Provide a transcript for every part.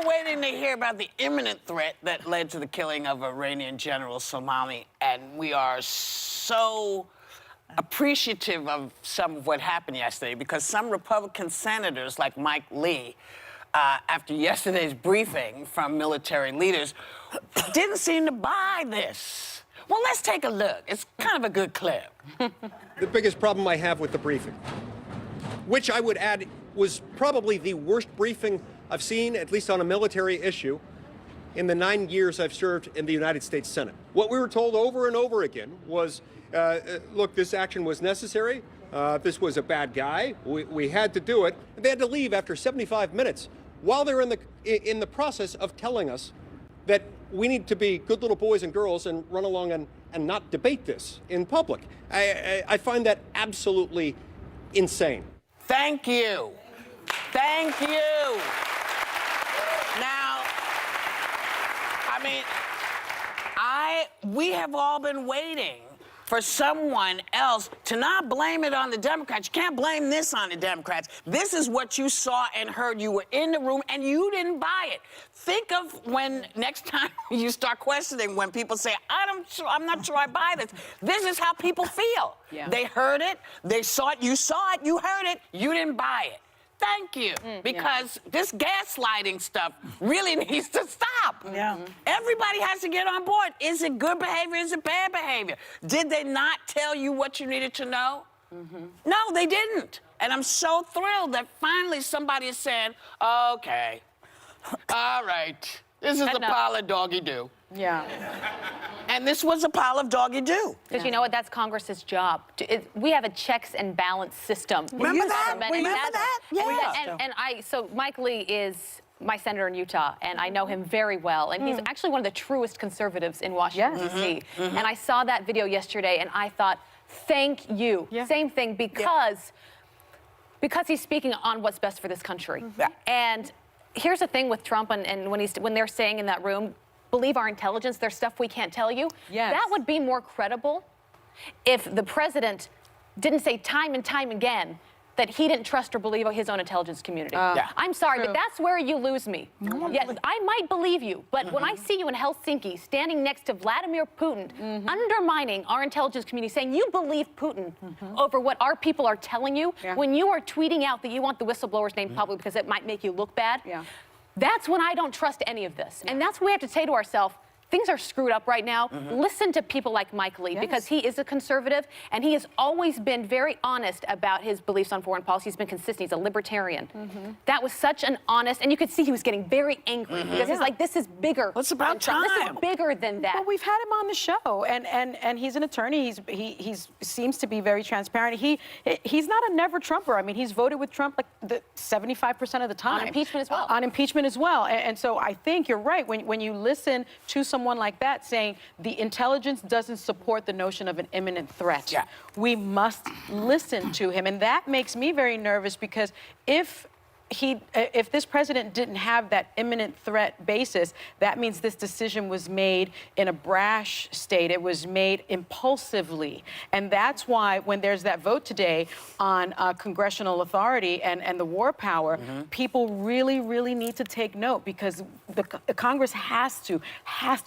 were waiting to hear about the imminent threat that led to the killing of Iranian General Soleimani, and we are so appreciative of some of what happened yesterday because some Republican senators, like Mike Lee, after yesterday's briefing from military leaders, didn't seem to buy this. Well, let's take a look. It's kind of a good clip. The biggest problem I have with the briefing, which I would add was probably the worst briefing I've seen, at least on a military issue, in the 9 years I've served in the United States Senate. What we were told over and over again was, look, this action was necessary. This was a bad guy. We had to do it. They had to leave after 75 minutes while they're in the process of telling us that we need to be good little boys and girls and run along and not debate this in public. I find that absolutely insane. Thank you. Thank you. Now, I mean, we have all been waiting for someone else to not blame it on the Democrats. You can't blame this on the Democrats. This is what you saw and heard. You were in the room and you didn't buy it. Think of when next time you start questioning when people say, I'm not sure I buy this. This is how people feel. Yeah. They heard it, they saw it, you heard it, you didn't buy it. Thank you, because this gaslighting stuff really needs to stop. Yeah. Everybody has to get on board. Is it good behavior? Is it bad behavior? Did they not tell you what you needed to know? No, they didn't. And I'm so thrilled that finally somebody is saying, okay, all right, this is a pile of doggy-doo. Yeah. And this was a pile of doggy-doo. Because you know what? That's Congress's job. We have a checks and balance system. Remember that? Remember that? Yeah. So Mike Lee is my senator in Utah, and I know him very well. And he's actually one of the truest conservatives in Washington, D.C. And I saw that video yesterday, and I thought, thank you. Yeah. Same thing, because he's speaking on what's best for this country. And here's the thing with Trump, and when they're saying in that room, believe our intelligence, there's stuff we can't tell you. Yes. That would be more credible if the president didn't say time and time again that he didn't trust or believe his own intelligence community. I'm sorry, but that's where you lose me. Yes, I might believe you, but when I see you in Helsinki standing next to Vladimir Putin, undermining our intelligence community, saying you believe Putin over what our people are telling you, when you are tweeting out that you want the whistleblowers named public because it might make you look bad, that's when I don't trust any of this. And that's what we have to say to ourselves. Things are screwed up right now. Listen to people like Mike Lee, because he is a conservative, and he has always been very honest about his beliefs on foreign policy. He's been consistent. He's a libertarian. That was such an honest, and you could see he was getting very angry, because he's like, this is bigger. What's about time? This is bigger than that. Well, we've had him on the show, and he's an attorney. He seems to be very transparent. He's not a never Trumper. I mean, he's voted with Trump like 75% of the time. On impeachment as well. On impeachment as well. And so I think you're right. When you listen to someone like that saying the intelligence doesn't support the notion of an imminent threat, we must listen to him. And that makes me very nervous, because if this president didn't have that imminent threat basis, that means this decision was made in a brash state. It was made impulsively. And that's why when there's that vote today on congressional authority and the war power, people really, really need to take note, because the Congress has to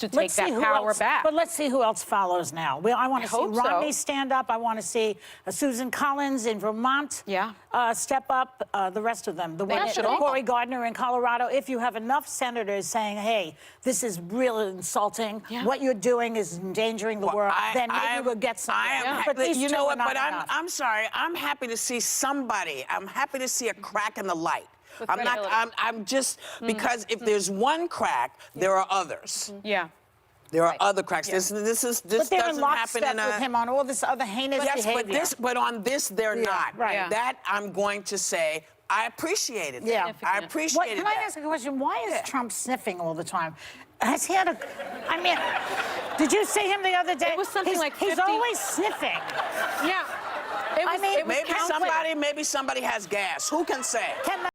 take that power back. But let's see who else follows now. I want to see Romney stand up. I want to see Susan Collins in Vermont step up, the rest of them. Cory Gardner in Colorado. If you have enough senators saying, hey, this is really insulting, what you're doing is endangering the world, then maybe we'll get somewhere. But you know what, but I'm sorry, I'm happy to see somebody, I'm happy to see a crack in the light. I'm just, because if there's one crack, there are others. There are other cracks. This but they're in lockstep with him on all this other heinous behavior. But on this, they're not. That I'm going to say, I appreciated it. I appreciated it. Can I ask a question? Why is Trump sniffing all the time? Has he had a... I mean, did you see him the other day? It was something like 50... He's always sniffing. Maybe somebody has gas. Who can say?